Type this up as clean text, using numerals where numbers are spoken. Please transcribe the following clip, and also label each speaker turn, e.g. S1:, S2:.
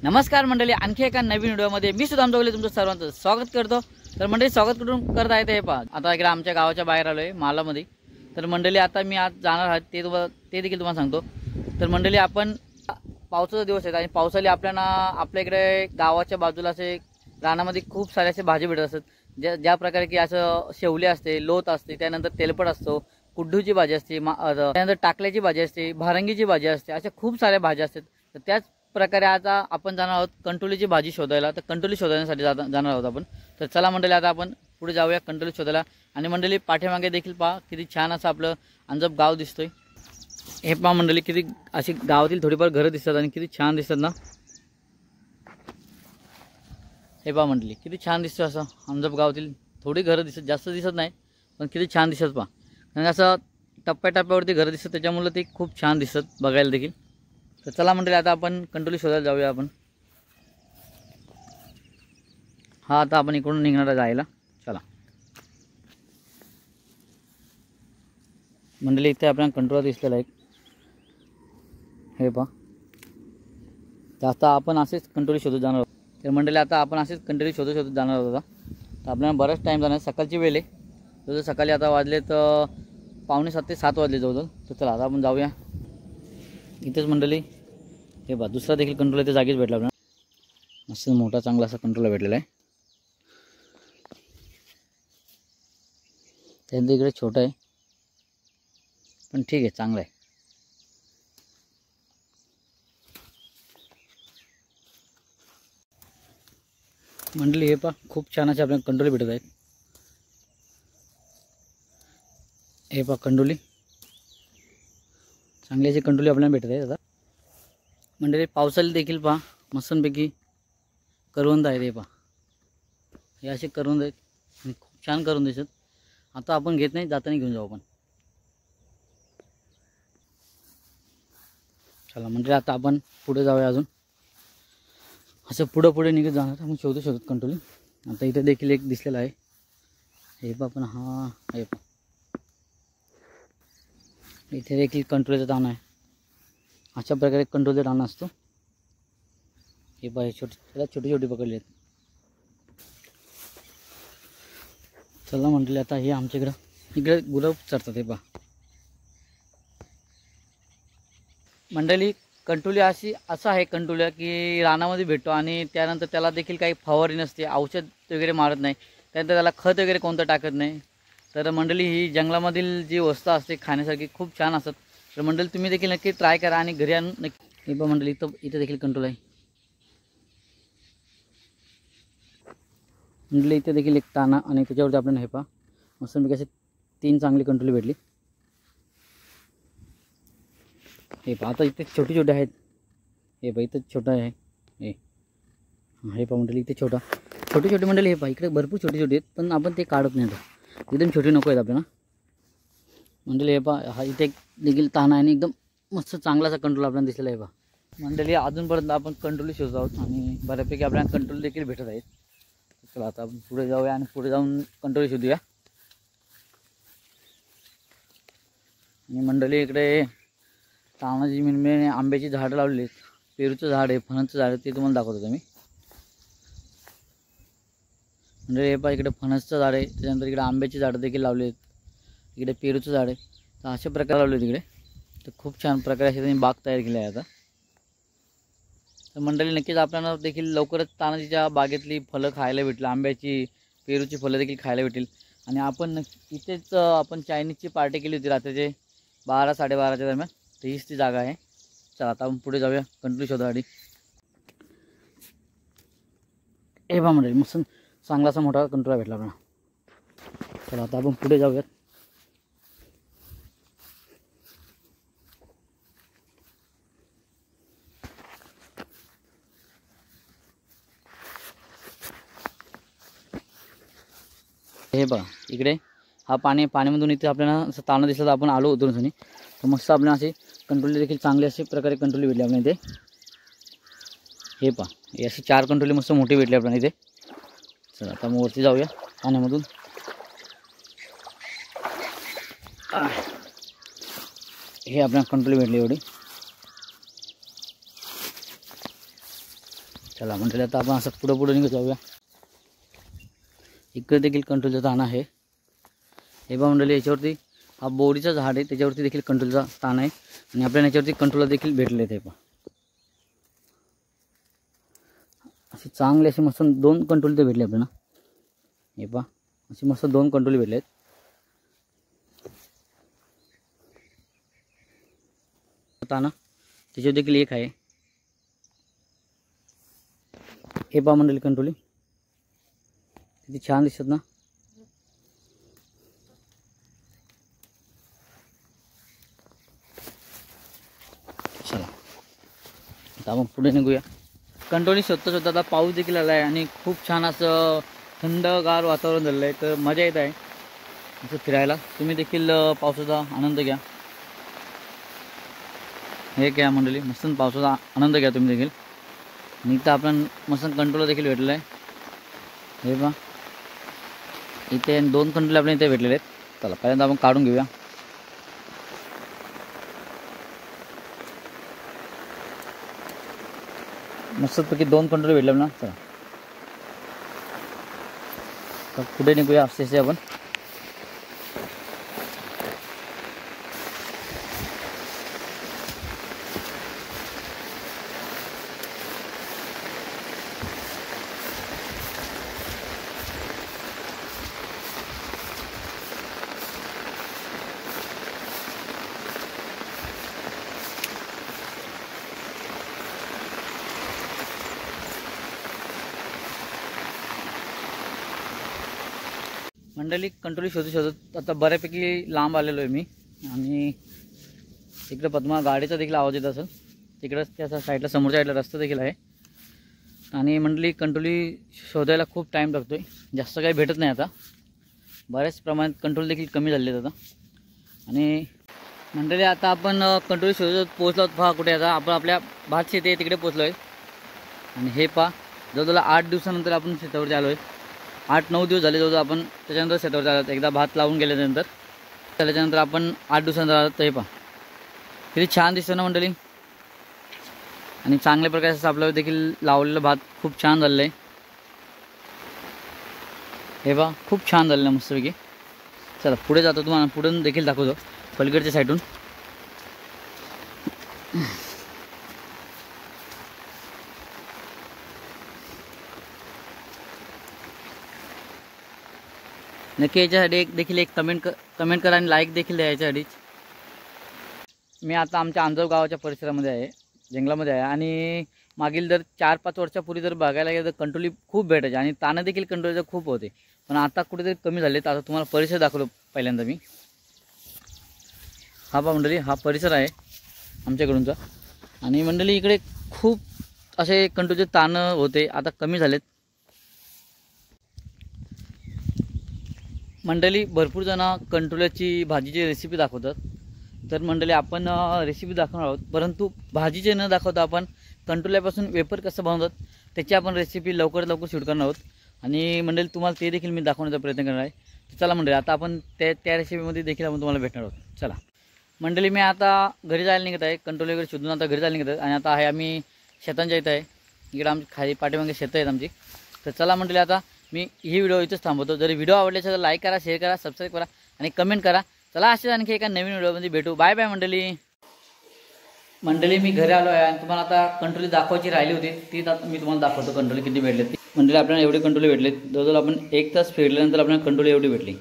S1: नमस्कार मंडळी, आणखी एका नवीन व्हिडिओमध्ये मी सुद्धा आमच्या तुमचं सर्वांचं स्वागत करतो। तर मंडळी स्वागत करत आहे ते पहा, आता इकडे आमच्या गावाच्या बाहेर आलोय मालामध्ये। तर मंडळी आता मी आज जाणार आहे ते देखील तुम्हाला सांगतो। तर मंडळी आपण पावसाचा दिवस आहे आणि पावसाळी आपल्या इकडे गावाच्या बाजूला असे रानामध्ये खूप सारे असे भाजी भेटत असतात। ज्या प्रकारे की असं शेवले असते, लोत असते, त्यानंतर तेलपट असतो, कुड्डूची भाजी असते, त्यानंतर टाकल्याची भाजी असते, भारंगीची भाजी असते, अशा खूप साऱ्या भाज्या असतात। तर त्याच प्रकारे आता आपण जाणार आहोत कंटोलीची भाजी शोधायला। तर कंटोली शोधण्यासाठी जाणार आहोत आपण। तर चला मंडळी आता आपण पुढे जाऊया कंटोली शोधायला। आणि मंडळी पाठीमागे देखील पहा किती छान असं आपलं अंजप गाव दिसतोय। हे पहा मंडळी किती अशी गावातील थोडीफार घरं दिसतात आणि किती छान दिसतात ना। हे पहा मंडळी किती छान दिसतं असं अंजप गावातील थोडी घरं दिसत, जास्त दिसत नाही पण किती छान दिसत पहा। आणि असं टप्प्याटप्प्यावरती घरं दिसतात, त्याच्यामुळे ते खूप छान दिसतात बघायला देखील। तर चला मंडळी आता आपण कंटोली शोधायला जाऊया आपण। हा आता आपण इकडून निघणार जायला, चला मंडळी। इथे आपल्याला कंटोला दिसलेला आहे, हे पहा। जास्त आपण असेच कंटोली शोधत जाणार आहोत। तर मंडळी आता आपण असेच कंटोली शोधत जाणार आहोत। तर आपल्याला बराच टाईम जाणार, सकाळची वेळ आहे। जवळ सकाळी आता वाजले तर 6:45 ते 7 वाजले जवळ। तर चला आता आपण जाऊया इथेच मंडळी। हे बघा दुसरा देखील कंट्रोल इथे जागीच भेटला आपल्याला, मस्त मोठा चांगला असा कंट्रोल भेटलेला आहे। त्यांचं इकडे छोटा आहे पण ठीक आहे, चांगला आहे। मंडळी हे पहा खूप छान असे आपल्याला कंट्रोल भेटत आहेत। हे पहा कंडोली, चांगली अशी कंडोली आपल्याला भेटत आहे। आता मंडळी पावसाळी देखील पहा मस्तपैकी करवंद आहेत। हे पहा हे असे करवंद आहेत आणि खूप छान करवंद दिसत। आता आपण घेत नाही, जाताना घेऊन जाऊ आपण। चला मंडळी आता आपण पुढे जाऊया अजून, असं पुढे निघत जाणार आपण शोधत कंटोली। आता इथे देखील एक दिसलेला आहे, हे पहा। पण हा हे पहा इथे देखील कंट्रोलचा दाणा आहे। अशा प्रकारे कंट्रोलचा दाणा असतो। हे पहा छोटी पकडले आहेत। चला म्हटले आता हे आमच्या इकडे गुलाब चरतात। हे पहा मंडळी कंटोली असं आहे कंटोल्या की रानामध्ये भेटतो आणि त्यानंतर त्याला देखील काही फवारणी नसते, औषध वगैरे मारत नाही, त्यानंतर त्याला खत वगैरे कोणतं टाकत नाही। तर मंडळी ही जंगलामधील जी वस्तू असते खाण्यासारखी खूप छान असतात। तर मंडळी तुम्ही देखील नक्की ट्राय करा आणि घरी आणून नक्की। हे बघा मंडळी इथं देखील कंट्रोल आहे। मंडळी इथे देखील एक ताना आणि त्याच्यावरती आपल्याला हे पहा मस्त मी कसे 3 चांगली कंट्रोल भेटली। हे पहा आता इथे छोटी आहेत। हे पहा इथं छोटा आहे, हे पहा मंडळी इथे छोटी मंडळी। हे पहा इकडे भरपूर छोटी आहेत पण आपण ते काढत नाही, आता एकदम छोटी नको आहेत आपल्याला मंडळी। हे पहा हा इथे देखील ताना आहे आणि एकदम मस्त चांगलासा कंट्रोल आपल्याला दिसलेला आहे। पहा मंडळी अजूनपर्यंत आपण कंट्रोल शोधत आहोत आणि बऱ्यापैकी आपल्याला कंट्रोल देखील भेटत आहेत। चला आता आपण पुढे जाऊया आणि पुढे जाऊन कंट्रोल शोधूया। आणि मंडळी इकडे तानाची मिळणे आंब्याची झाडं लावलेली आहेत, पेरूचं झाड आहे, फणसचं झाड आहे, ते तुम्हाला दाखवतो मी। म्हणजे हे पहा इकडे फणसचं झाड आहे, त्याच्यानंतर इकडे आंब्याची झाडं देखील लावली आहेत, इकडे पेरूचं झाड आहे। तर अशा प्रकारे लावले तिकडे। तर खूप छान प्रकारे असे त्यांनी बाग तयार केली आहे आता। तर मंडळी नक्कीच आपल्याला देखील लवकरच तानाजीच्या बागेतली फळं खायला भेटतील, आंब्याची पेरूची फळं देखील खायला भेटतील। आणि आपण इथेच आपण चायनीजची पार्टी केली होती रात्रीचे 12-12:30च्या दरम्यान, तर हीच ती जागा आहे। चला आता आपण पुढे जाऊया कंट्रोल शोधासाठी। हे पहा मंडळी मस्त चांगलासा मोठा कंट्रोल भेटला आपल्याला। चला आता आपण पुढे जाऊयात। हे पहा इकडे हा पाण्यामधून इथे आपल्याला असं ताना दिसलं, तर आपण आलो उतरून। तर मस्त आपल्याला असे कंट्रोल देखील चांगले असे प्रकारे कंट्रोल भेटले आपल्याला इथे। हे पहा हे असे 4 कंट्रोल मस्त मोठे भेटले आपल्याला इथे। चला आता मग वरती जाऊया पाण्यामधून। हे आपल्याला कंट्रोल भेटले एवढी। चला मंडळी आता आपण असं पुढं पुढे निघत जाऊया. इकडे देखील कंट्रोलचा ताण आहे. हे बघा मंडळी, याच्यावरती हा बोरीचा झाड आहे, त्याच्यावरती देखील कंट्रोलचा ताण आहे आणि आपल्याला याच्यावरती कंट्रोलर देखील भेटले ते पहा. असे चांगले असे मस्त 2 कंट्रोल ते भेटले आपल्याला. हे पहा असे मस्त 2 कंट्रोल भेटले आहेत. ताना त्याच्यावर देखील एक आहे. हे पहा मंडळी कंट्रोली किती छान दिसत ना. चला आता आपण पुढे निघूया. कंट्रोली स्वतः आता पाऊस देखील आला आहे आणि खूप छान असं थंडगार वातावरण झालेलं आहे. तर मजा येत आहे असं फिरायला. तुम्ही देखील पावसाचा आनंद घ्या. हे घ्या मंडळी, मस्त पावसाचा आनंद घ्या तुम्ही देखील. आणि इथं आपण मस्त कंट्रोल देखील भेटलेलं आहे. हे पहा इथे 2 कंट्रोल आपल्याला इथे भेटलेले आहेत. चला पहिल्यांदा आपण काढून घेऊया. मस्तपैकी 2 कंट्रोल भेटले ना. चला तर पुढे निघूया असे आपण. मंडळी कंट्रोल शोधत आता बऱ्यापैकी लांब आलेलो आहे मी. आणि तिकडे पद्मा गाडीचा देखील आवाज येत असेल. तिकडंच त्याच्या साईडला समोरच्या साईडला रस्ता देखील आहे. आणि मंडळी कंट्रोली शोधायला खूप टाईम लागतो आहे. जास्त काही भेटत नाही आता. बऱ्याच प्रमाणात कंट्रोल देखील कमी झाले आहेत आता. आणि मंडळी आता आपण कंट्रोल शोधत पोहोचलो आहोत. पहा कुठे आता आपण आपल्या भात शेती आहे तिकडे पोहोचलो आहे. आणि हे पहा जवळजवळ 8 दिवसानंतर आपण शेतावरती आलो आहे. 8-9 दिवस झाले जवळजवळ आपण त्याच्यानंतर शेतावरती आलो. एकदा भात लावून गेल्यानंतर त्याच्यानंतर आपण 8 दिवसानंतर आलो. तर हे पहा किती छान दिसतं ना मंडळी. आणि चांगल्या प्रकारे आपलं देखील लावलेलं भात खूप छान झालेलं आहे. हे पहा खूप छान झालेलं आहे मस्तपैकी. चला पुढे जातो, तुम्हाला पुढून देखील दाखवतो पलीकडच्या साईडून. नक्की याच्यासाठी देखील एक कमेंट करा आणि लाईक देखील द्या याच्यासाठी. मी आता आमच्या आंजव गावाच्या परिसरामध्ये आहे, जंगलामध्ये आहे. आणि मागील जर 4-5 वर्षापूर्वी जर बघायला गेलं तर कंट्रोली खूप भेटायचे आणि तानं देखील कंट्रोलीचं खूप होते. पण आता कुठेतरी कमी झाले. तर आता तुम्हाला परिसर दाखवलो पहिल्यांदा मी. हा पहा मंडळी, हा परिसर आहे आमच्याकडूनचा. आणि मंडळी इकडे खूप असे कंट्रोलचे तानं होते, आता कमी झालेत. मंडळी भरपूर जण कंट्रोलची भाजीची रेसिपी दाखवतात. तर मंडळी आपण रेसिपी दाखवणार आहोत, परंतु भाजीचे न दाखवता आपण कंट्रोलपासून वेपर कसं बनवतात त्याची आपण रेसिपी लवकरात लवकर शूट करणार आहोत. आणि मंडळी तुम्हाला ते देखील मी दाखवण्याचा प्रयत्न करणार आहे. तर चला मंडळी आता आपण त्या रेसिपीमध्ये देखील आपण तुम्हाला भेटणार आहोत. चला मंडळी मी आता घरी जायला निघत आहे. कंट्रोल वगैरे शोधून आता घरी जायला निघत आहे. आणि आता आहे आम्ही शेतांच्या इथं आहे. इकडे आमची खाली पाठीमागे शेतं आहेत आमची. तर चला मंडळी आता मी ही व्हिडिओ इथंच थांबवतो. जर व्हिडिओ आवडले असेल तर लाईक करा, शेअर करा, सबस्क्राईब करा आणि कमेंट करा. चला असेच आणखी एका नवीन व्हिडिओमध्ये भेटू. बाय बाय मंडळी मी घरी आलो आहे आणि तुम्हाला आता कंट्रोल दाखवायची राहिली होती ती मी तुम्हाला दाखवतो. कंट्रोल किती भेटले मंडळी आपल्याला एवढे कंट्रोल भेटले. जवळजवळ आपण 1 तास फिरल्यानंतर आपल्याला कंट्रोल एवढी भेटली.